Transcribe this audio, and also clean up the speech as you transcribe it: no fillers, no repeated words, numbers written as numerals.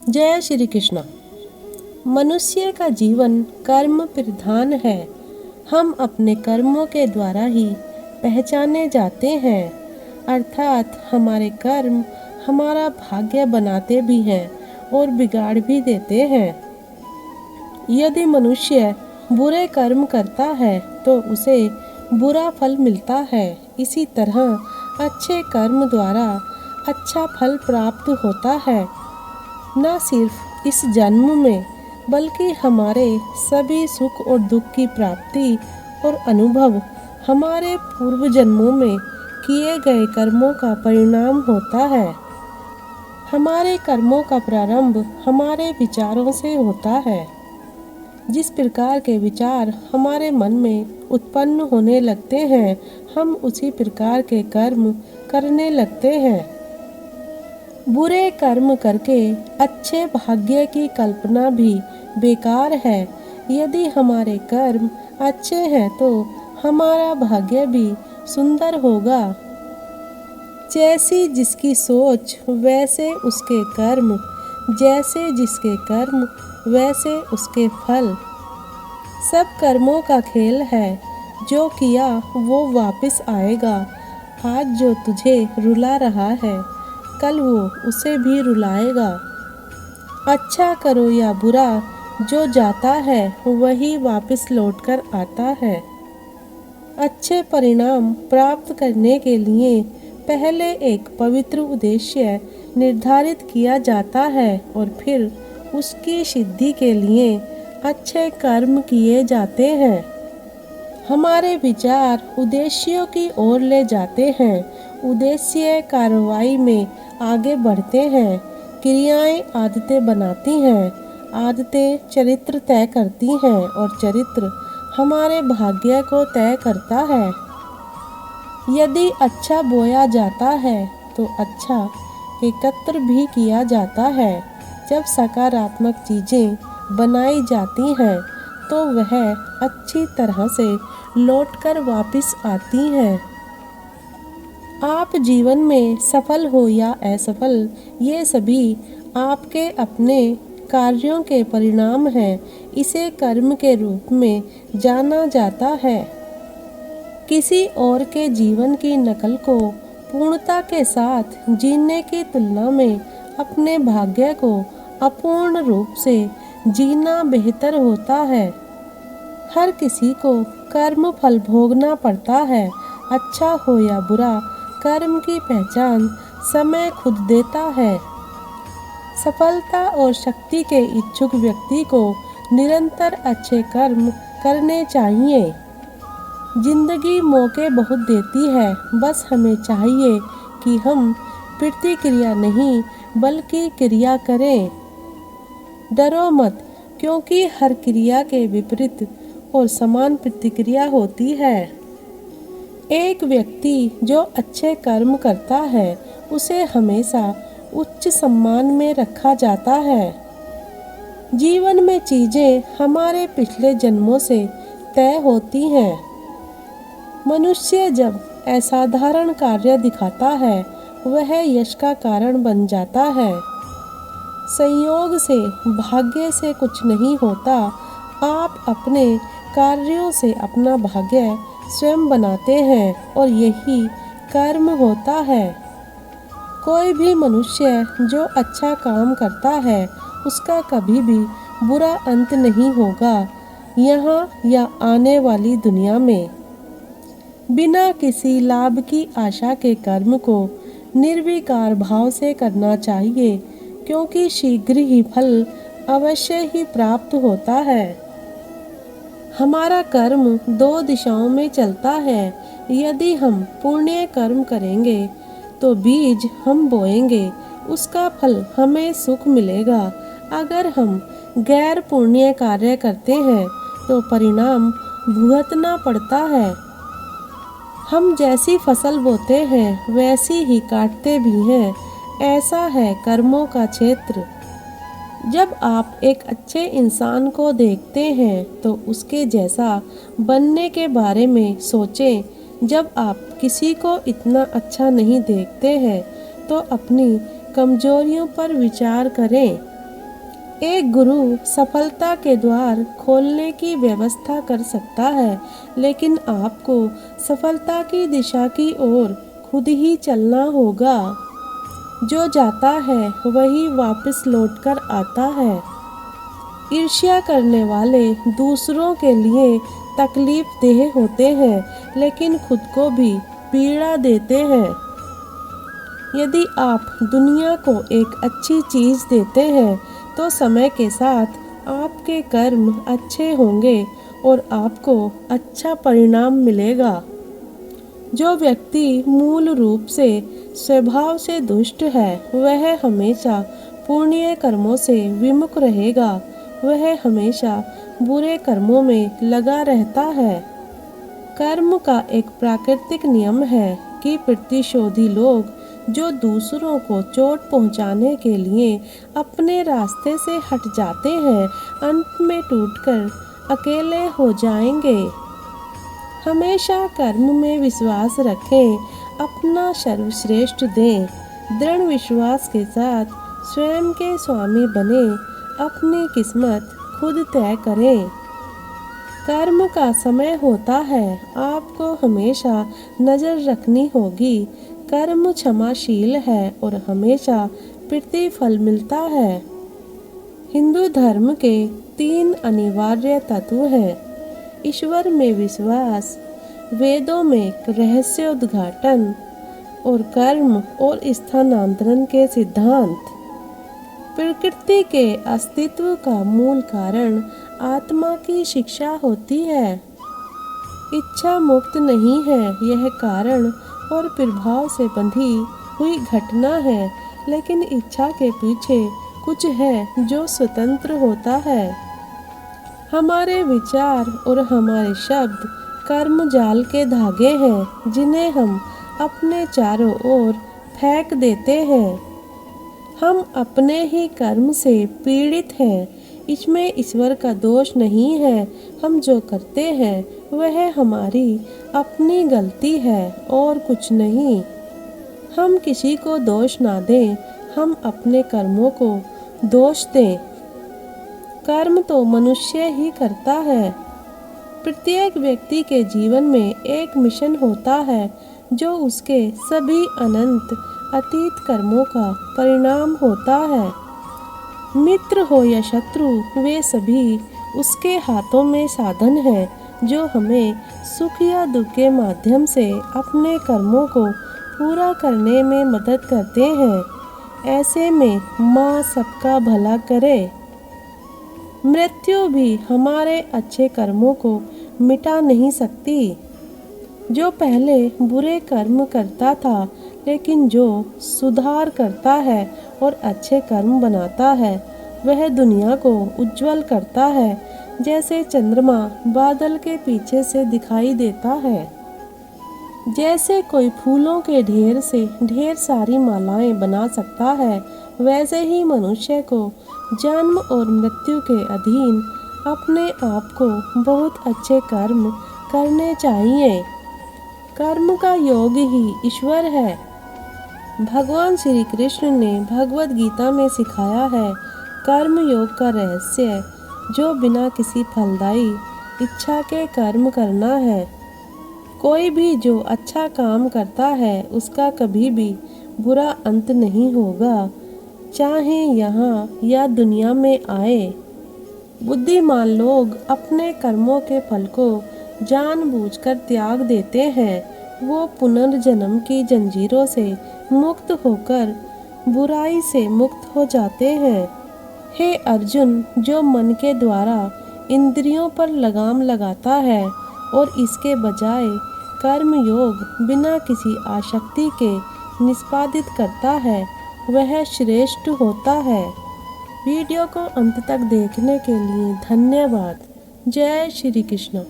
जय श्री कृष्ण। मनुष्य का जीवन कर्म प्रधान है। हम अपने कर्मों के द्वारा ही पहचाने जाते हैं, अर्थात हमारे कर्म हमारा भाग्य बनाते भी हैं और बिगाड़ भी देते हैं। यदि मनुष्य बुरे कर्म करता है तो उसे बुरा फल मिलता है। इसी तरह अच्छे कर्म द्वारा अच्छा फल प्राप्त होता है। न सिर्फ इस जन्म में बल्कि हमारे सभी सुख और दुख की प्राप्ति और अनुभव हमारे पूर्व जन्मों में किए गए कर्मों का परिणाम होता है। हमारे कर्मों का प्रारंभ हमारे विचारों से होता है। जिस प्रकार के विचार हमारे मन में उत्पन्न होने लगते हैं, हम उसी प्रकार के कर्म करने लगते हैं। बुरे कर्म करके अच्छे भाग्य की कल्पना भी बेकार है। यदि हमारे कर्म अच्छे हैं तो हमारा भाग्य भी सुंदर होगा। जैसी जिसकी सोच वैसे उसके कर्म, जैसे जिसके कर्म वैसे उसके फल। सब कर्मों का खेल है, जो किया वो वापस आएगा। आज जो तुझे रुला रहा है, कल वो उसे भी रुलाएगा। अच्छा करो या बुरा, जो जाता है वही वापस लौटकर आता है। अच्छे परिणाम प्राप्त करने के लिए पहले एक पवित्र उद्देश्य निर्धारित किया जाता है और फिर उसकी सिद्धि के लिए अच्छे कर्म किए जाते हैं। हमारे विचार उद्देश्यों की ओर ले जाते हैं। उद्देश्य कार्रवाई में आगे बढ़ते हैं। क्रियाएं आदतें बनाती हैं, आदतें चरित्र तय करती हैं और चरित्र हमारे भाग्य को तय करता है। यदि अच्छा बोया जाता है तो अच्छा एकत्र भी किया जाता है। जब सकारात्मक चीज़ें बनाई जाती हैं तो वह अच्छी तरह से लौटकर वापस आती हैं। आप जीवन में सफल हो या असफल, ये सभी आपके अपने कार्यों के परिणाम हैं। इसे कर्म के रूप में जाना जाता है। किसी और के जीवन की नकल को पूर्णता के साथ जीने की तुलना में अपने भाग्य को अपूर्ण रूप से जीना बेहतर होता है। हर किसी को कर्म फल भोगना पड़ता है। अच्छा हो या बुरा, कर्म की पहचान समय खुद देता है। सफलता और शक्ति के इच्छुक व्यक्ति को निरंतर अच्छे कर्म करने चाहिए। जिंदगी मौके बहुत देती है, बस हमें चाहिए कि हम प्रतिक्रिया नहीं बल्कि क्रिया करें। डरो मत, क्योंकि हर क्रिया के विपरीत और समान प्रतिक्रिया होती है। एक व्यक्ति जो अच्छे कर्म करता है उसे हमेशा उच्च सम्मान में रखा जाता है। जीवन में चीज़ें हमारे पिछले जन्मों से तय होती हैं। मनुष्य जब असाधारण कार्य दिखाता है वह यश का कारण बन जाता है। संयोग से, भाग्य से कुछ नहीं होता। आप अपने कार्यों से अपना भाग्य स्वयं बनाते हैं और यही कर्म होता है। कोई भी मनुष्य जो अच्छा काम करता है उसका कभी भी बुरा अंत नहीं होगा, यहाँ या आने वाली दुनिया में। बिना किसी लाभ की आशा के कर्म को निर्विकार भाव से करना चाहिए, क्योंकि शीघ्र ही फल अवश्य ही प्राप्त होता है। हमारा कर्म दो दिशाओं में चलता है। यदि हम पुण्य कर्म करेंगे तो बीज हम बोएंगे, उसका फल हमें सुख मिलेगा। अगर हम गैर पुण्य कार्य करते हैं तो परिणाम भुगतना पड़ता है। हम जैसी फसल बोते हैं वैसी ही काटते भी हैं। ऐसा है कर्मों का क्षेत्र। जब आप एक अच्छे इंसान को देखते हैं तो उसके जैसा बनने के बारे में सोचें। जब आप किसी को इतना अच्छा नहीं देखते हैं तो अपनी कमजोरियों पर विचार करें। एक गुरु सफलता के द्वार खोलने की व्यवस्था कर सकता है, लेकिन आपको सफलता की दिशा की ओर खुद ही चलना होगा। जो जाता है वही वापस लौटकर आता है। ईर्ष्या करने वाले दूसरों के लिए तकलीफ देह होते हैं, लेकिन खुद को भी पीड़ा देते हैं। यदि आप दुनिया को एक अच्छी चीज़ देते हैं तो समय के साथ आपके कर्म अच्छे होंगे और आपको अच्छा परिणाम मिलेगा। जो व्यक्ति मूल रूप से स्वभाव से दुष्ट है वह हमेशा पुण्य कर्मों से विमुख रहेगा। वह हमेशा बुरे कर्मों में लगा रहता है। कर्म का एक प्राकृतिक नियम है कि प्रतिशोधी लोग जो दूसरों को चोट पहुंचाने के लिए अपने रास्ते से हट जाते हैं, अंत में टूटकर अकेले हो जाएंगे। हमेशा कर्म में विश्वास रखें, अपना सर्वश्रेष्ठ दें, दृढ़ विश्वास के साथ स्वयं के स्वामी बने, अपनी किस्मत खुद तय करें। कर्म का समय होता है, आपको हमेशा नज़र रखनी होगी। कर्म क्षमाशील है और हमेशा प्रतिफल मिलता है। हिंदू धर्म के 3 अनिवार्य तत्व हैं: ईश्वर में विश्वास, वेदों में रहस्य उद्घाटन और कर्म और स्थानांतरण के सिद्धांत। प्रकृति के अस्तित्व का मूल कारण आत्मा की शिक्षा होती है। इच्छा मुक्त नहीं है, यह कारण और प्रभाव से बंधी हुई घटना है, लेकिन इच्छा के पीछे कुछ है जो स्वतंत्र होता है। हमारे विचार और हमारे शब्द कर्म जाल के धागे हैं जिन्हें हम अपने चारों ओर फेंक देते हैं। हम अपने ही कर्म से पीड़ित हैं, इसमें ईश्वर का दोष नहीं है। हम जो करते हैं वह हमारी अपनी गलती है और कुछ नहीं। हम किसी को दोष ना दें, हम अपने कर्मों को दोष दें। कर्म तो मनुष्य ही करता है। प्रत्येक व्यक्ति के जीवन में एक मिशन होता है जो उसके सभी अनंत अतीत कर्मों का परिणाम होता है। मित्र हो या शत्रु, वे सभी उसके हाथों में साधन हैं जो हमें सुख या दुख के माध्यम से अपने कर्मों को पूरा करने में मदद करते हैं। ऐसे में माँ सबका भला करे। मृत्यु भी हमारे अच्छे कर्मों को मिटा नहीं सकती। जो पहले बुरे कर्म करता था, लेकिन जो सुधार करता है और अच्छे कर्म बनाता है, वह दुनिया को उज्जवल करता है, जैसे चंद्रमा बादल के पीछे से दिखाई देता है। जैसे कोई फूलों के ढेर से ढेर सारी मालाएं बना सकता है, वैसे ही मनुष्य को जन्म और मृत्यु के अधीन अपने आप को बहुत अच्छे कर्म करने चाहिए। कर्म का योग ही ईश्वर है। भगवान श्री कृष्ण ने भगवद गीता में सिखाया है कर्म योग का रहस्य, जो बिना किसी फलदायी इच्छा के कर्म करना है। कोई भी जो अच्छा काम करता है उसका कभी भी बुरा अंत नहीं होगा, चाहे यहाँ या दुनिया में आए। बुद्धिमान लोग अपने कर्मों के फल को जानबूझकर त्याग देते हैं। वो पुनर्जन्म की जंजीरों से मुक्त होकर बुराई से मुक्त हो जाते हैं। हे अर्जुन, जो मन के द्वारा इंद्रियों पर लगाम लगाता है और इसके बजाय कर्म योग बिना किसी आसक्ति के निष्पादित करता है, वह श्रेष्ठ होता है। वीडियो को अंत तक देखने के लिए धन्यवाद। जय श्री कृष्ण।